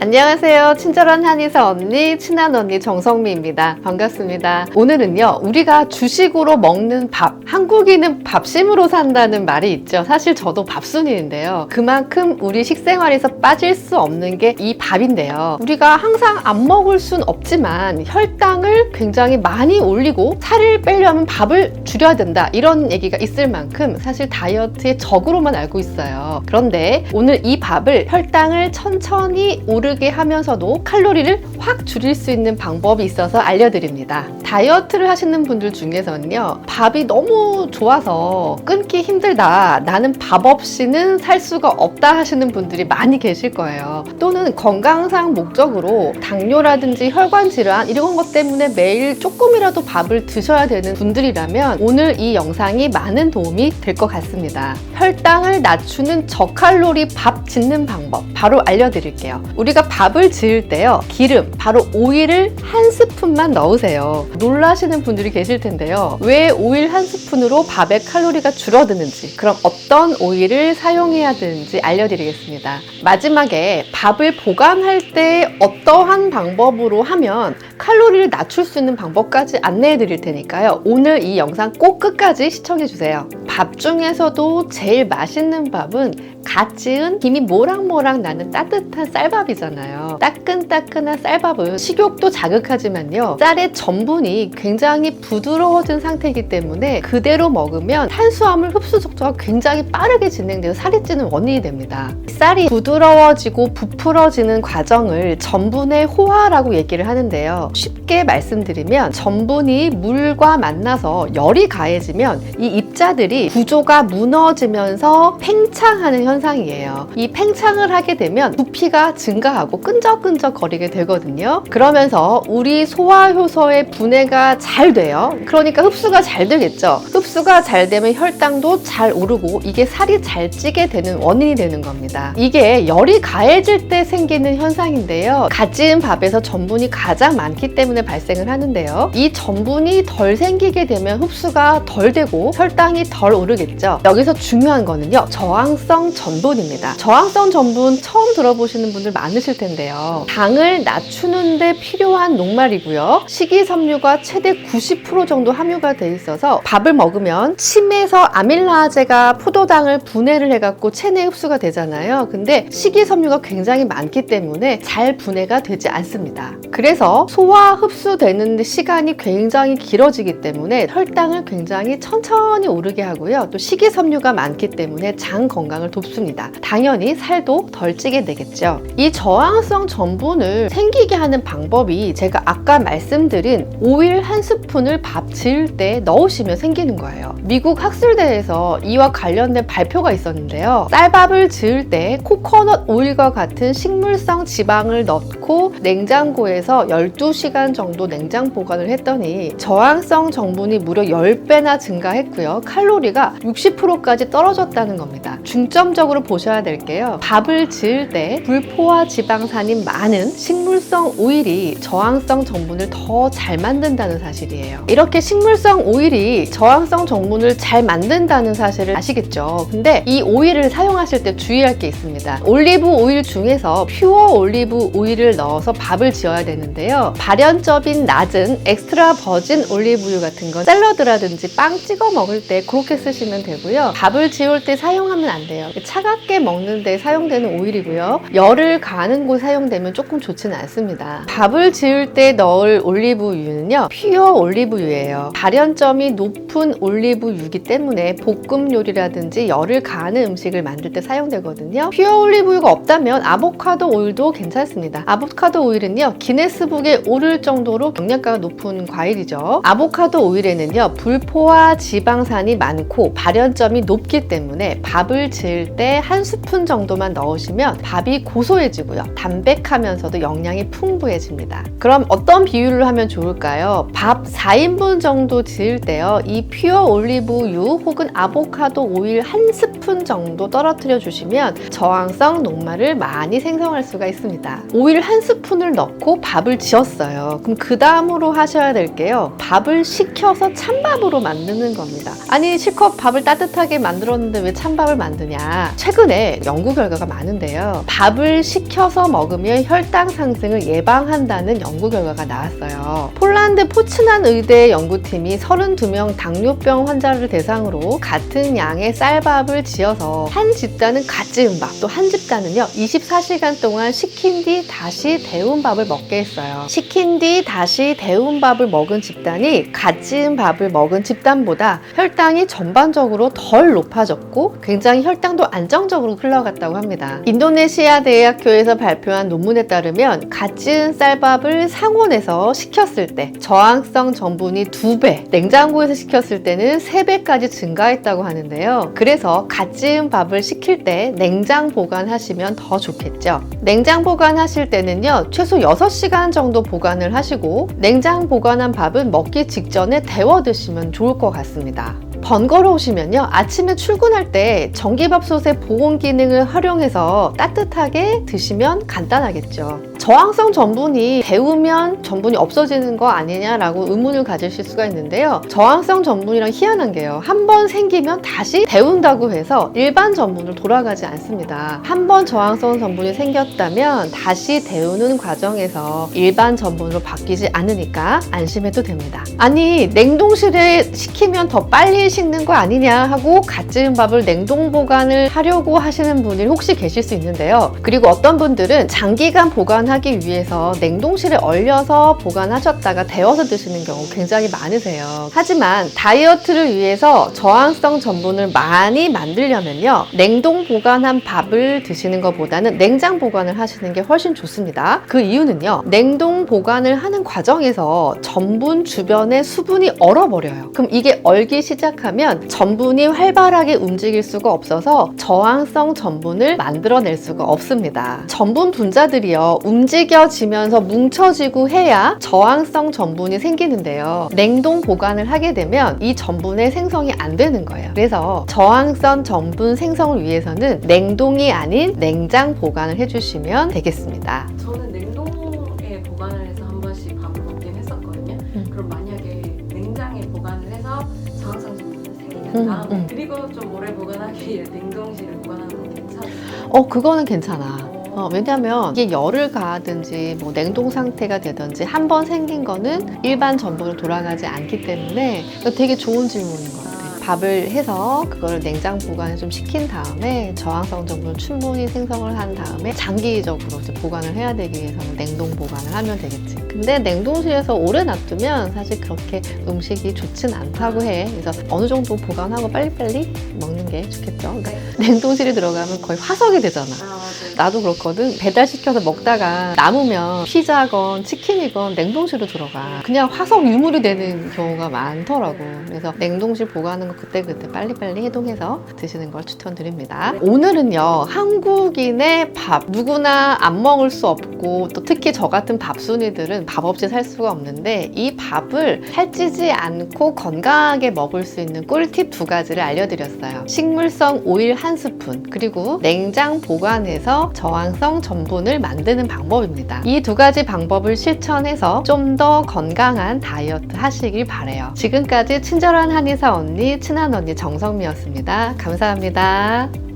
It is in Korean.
안녕하세요. 친절한 한의사 언니, 친한 언니 정성미입니다. 반갑습니다. 오늘은요, 우리가 주식으로 먹는 밥, 한국인은 밥심으로 산다는 말이 있죠. 사실 저도 밥순이인데요. 그만큼 우리 식생활에서 빠질 수 없는 게 이 밥인데요. 우리가 항상 안 먹을 순 없지만 혈당을 굉장히 많이 올리고 살을 빼려면 밥을 줄여야 된다, 이런 얘기가 있을 만큼 사실 다이어트의 적으로만 알고 있어요. 그런데 오늘 이 밥을 혈당을 천천히 오르게 하면서도 칼로리를 확 줄일 수 있는 방법이 있어서 알려드립니다. 다이어트를 하시는 분들 중에서는요, 밥이 너무 좋아서 끊기 힘들다, 나는 밥 없이는 살 수가 없다 하시는 분들이 많이 계실 거예요. 또는 건강상 목적으로 당뇨라든지 혈관 질환 이런 것 때문에 매일 조금이라도 밥을 드셔야 되는 분들이라면 오늘 이 영상이 많은 도움이 될 것 같습니다. 혈당을 낮추는 저칼로리 밥 짓는 방법 바로 알려드릴게요. 우리가 밥을 지을 때요, 기름, 바로 오일을 한 스푼만 넣으세요. 놀라시는 분들이 계실 텐데요. 왜 오일 한 스푼으로 밥의 칼로리가 줄어드는지, 그럼 어떤 오일을 사용해야 되는지 알려드리겠습니다. 마지막에 밥을 보관할 때 어떠한 방법으로 하면 칼로리를 낮출 수 있는 방법까지 안내해 드릴 테니까요. 오늘 이 영상 꼭 끝까지 시청해 주세요. 밥 중에서도 제일 맛있는 밥은 갓 지은 김이 모락모락 나는 따뜻한 쌀밥이잖아요. 따끈따끈한 쌀밥은 식욕도 자극하지만요, 쌀의 전분이 굉장히 부드러워진 상태이기 때문에 그대로 먹으면 탄수화물 흡수 속도가 굉장히 빠르게 진행되어 살이 찌는 원인이 됩니다. 쌀이 부드러워지고 부풀어지는 과정을 전분의 호화라고 얘기를 하는데요. 쉽게 말씀드리면 전분이 물과 만나서 열이 가해지면 이 입자들이 구조가 무너지면서 팽창하는 현상이에요. 이 팽창을 하게 되면 부피가 증가하고 끈적끈적 거리게 되거든요. 그러면서 우리 소화효소의 분해가 잘 돼요. 그러니까 흡수가 잘 되겠죠. 흡수가 잘 되면 혈당도 잘 오르고 이게 살이 잘 찌게 되는 원인이 되는 겁니다. 이게 열이 가해질 때 생기는 현상인데요. 갓 지은 밥에서 전분이 가장 많기 때문에 발생을 하는데요. 이 전분이 덜 생기게 되면 흡수가 덜 되고 혈당이 덜 오르겠죠. 여기서 중요한 거는요, 저항성 전분입니다. 저항성 전분 처음 들어보시는 분들 많으실 텐데요. 당을 낮추는 데 필요한 녹말이고요. 식이섬유가 최대 90% 정도 함유가 돼 있어서 밥을 먹으면 침에서 아밀라제가 포도당을 분해를 해갖고 체내 흡수가 되잖아요. 근데 식이섬유가 굉장히 많기 때문에 잘 분해가 되지 않습니다. 그래서 소화 흡수되는 시간이 굉장히 길어지기 때문에 혈당을 굉장히 천천히 오르게 하고요. 또 식이섬유가 많기 때문에 장 건강을 돕습니다. 당연히 살도 덜 찌게 되겠죠. 이 저항성 전분을 생기게 하는 방법이 제가 아까 말씀드린 오일 한 스푼을 밥 지을 때 넣으시면 생기는 거예요. 미국 학술대에서 이와 관련된 발표가 있었는데요. 쌀밥을 지을 때 코코넛 오일과 같은 식물성 지방을 넣고 냉장고에서 12시간 정도 냉장 보관을 했더니 저항성 전분이 무려 10배나 증가했고요. 칼로리가 60%까지 떨어졌다는 겁니다. 중점적으로 보셔야 될 게요, 밥을 지을 때 불포화 지방산이 많은 식물성 오일이 저항성 전분을 더 잘 만든다는 사실이에요. 이렇게 식물성 오일이 저항성 전분을 잘 만든다는 사실을 아시겠죠? 근데 이 오일을 사용하실 때 주의할 게 있습니다. 올리브 오일 중에서 퓨어 올리브 오일을 넣어서 밥을 지어야 되는데요. 발연점이 낮은 엑스트라 버진 올리브유 같은 건 샐러드라든지 빵 찍어 먹을 때 그렇게 쓰시면 되고요. 밥을 지을 때 사용하면 안 돼요. 차갑게 먹는 데 사용되는 오일이고요. 열을 가하는 곳에 사용되면 조금 좋지는 않습니다. 밥을 지을 때 넣을 올리브유는요, 퓨어 올리브유예요. 발연점이 높은 올리브유이기 때문에 볶음 요리라든지 열을 가하는 음식을 만들 때 사용되거든요. 퓨어 올리브유가 없다면 아보카도 오일도 괜찮습니다. 아보카도 오일은요, 기네스북에 오를 정도로 영양가가 높은 과일이죠. 아보카도 오일에는요, 불포화 지방산이 많고 발연점이 높기 때문에 밥을 지을 때 한 스푼 정도만 넣으시면 밥이 고소해지고요, 담백하면서도 영양이 풍부해집니다. 그럼 어떤 비율을 하면 좋을까요? 밥 4인분 정도 지을 때요, 이 퓨어 올리브유 혹은 아보카도 오일 한 스푼 정도 떨어뜨려 주시면 저항성 녹말을 많이 생성할 수가 있습니다. 오일 한 스푼을 넣고 밥을 지었어요. 그럼 그 다음으로 하셔야 될 게요, 밥을 식혀서 찬밥으로 만드는 겁니다. 아니 실컷 밥을 따뜻하게 만들었는데 왜 찬밥을 만드냐? 있습니다. 최근에 연구 결과가 많은데요. 밥을 식혀서 먹으면 혈당 상승을 예방한다는 연구 결과가 나왔어요. 폴란드 포츠난 의대 연구팀이 32명 당뇨병 환자를 대상으로 같은 양의 쌀밥을 지어서 한 집단은 갓 지은 밥, 또 한 집단은요 24시간 동안 식힌 뒤 다시 데운 밥을 먹게 했어요. 식힌 뒤 다시 데운 밥을 먹은 집단이 갓 지은 밥을 먹은 집단보다 혈당이 전반적으로 덜 높아졌고 굉장히 혈당도 안정적으로 흘러갔다고 합니다. 인도네시아 대학교에서 발표한 논문에 따르면 갓 지은 쌀밥을 상온에서 식혔을 때 저항성 전분이 2배, 냉장고에서 식혔을 때는 3배까지 증가했다고 하는데요. 그래서 갓 지은 밥을 식힐 때 냉장 보관하시면 더 좋겠죠. 냉장 보관하실 때는요, 최소 6시간 정도 보관을 하시고 냉장 보관한 밥은 먹기 직전에 데워 드시면 좋을 것 같습니다. 번거로우시면요, 아침에 출근할 때 전기밥솥의 보온 기능을 활용해서 따뜻하게 드시면 간단하겠죠. 저항성 전분이 데우면 전분이 없어지는 거 아니냐라고 의문을 가지실 수가 있는데요. 저항성 전분이랑 희한한 게요, 한 번 생기면 다시 데운다고 해서 일반 전분으로 돌아가지 않습니다. 한 번 저항성 전분이 생겼다면 다시 데우는 과정에서 일반 전분으로 바뀌지 않으니까 안심해도 됩니다. 아니, 냉동실에 식히면 더 빨리 식는 거 아니냐 하고 갓 지은 밥을 냉동 보관을 하려고 하시는 분이 혹시 계실 수 있는데요. 그리고 어떤 분들은 장기간 보관하기 위해서 냉동실에 얼려서 보관하셨다가 데워서 드시는 경우 굉장히 많으세요. 하지만 다이어트를 위해서 저항성 전분을 많이 만들려면요, 냉동 보관한 밥을 드시는 것보다는 냉장 보관을 하시는 게 훨씬 좋습니다. 그 이유는요, 냉동 보관을 하는 과정에서 전분 주변에 수분이 얼어버려요. 그럼 이게 얼기 시작하면 전분이 활발하게 움직일 수가 없어서 저항성 전분을 만들어낼 수가 없습니다. 전분 분자들이요, 움직여지면서 뭉쳐지고 해야 저항성 전분이 생기는데요. 냉동 보관을 하게 되면 이 전분의 생성이 안 되는 거예요. 그래서 저항성 전분 생성을 위해서는 냉동이 아닌 냉장 보관을 해주시면 되겠습니다. 저는 냉동에 보관을 해서 한 번씩 밥을 먹긴 했었거든요. 그럼 만약에 냉장에 보관을 해서 저항성 전분이 생기는 다음에 그리고 좀 오래 보관하기 위해 냉동실에 보관하는 건 괜찮아요? 그거는 괜찮아. 왜냐면 이게 열을 가하든지 뭐 냉동 상태가 되든지 한 번 생긴 거는 일반 전분으로 돌아가지 않기 때문에 되게 좋은 질문인 것 같아요. 밥을 해서 그거를 냉장 보관을 좀 시킨 다음에 저항성 전분을 충분히 생성을 한 다음에 장기적으로 이제 보관을 해야 되기 위해서는 냉동 보관을 하면 되겠지. 근데 냉동실에서 오래 놔두면 사실 그렇게 음식이 좋진 않다고 해. 그래서 어느 정도 보관하고 빨리빨리 먹는 게 좋겠죠. 그러니까 냉동실에 들어가면 거의 화석이 되잖아. 나도 그렇거든. 배달시켜서 먹다가 남으면 피자건 치킨이건 냉동실로 들어가. 그냥 화석 유물이 되는 경우가 많더라고. 그래서 냉동실 보관하는 거 그때그때 빨리빨리 해동해서 드시는 걸 추천드립니다. 오늘은요, 한국인의 밥, 누구나 안 먹을 수 없고 또 특히 저 같은 밥순이들은 밥 없이 살 수가 없는데 이 밥을 살찌지 않고 건강하게 먹을 수 있는 꿀팁 2가지를 알려드렸어요. 식물성 오일 1스푼, 그리고 냉장 보관해서 저항성 전분을 만드는 방법입니다. 이 2가지 방법을 실천해서 좀 더 건강한 다이어트 하시길 바라요. 지금까지 친절한 한의사 언니, 친한 언니 정성미였습니다. 감사합니다.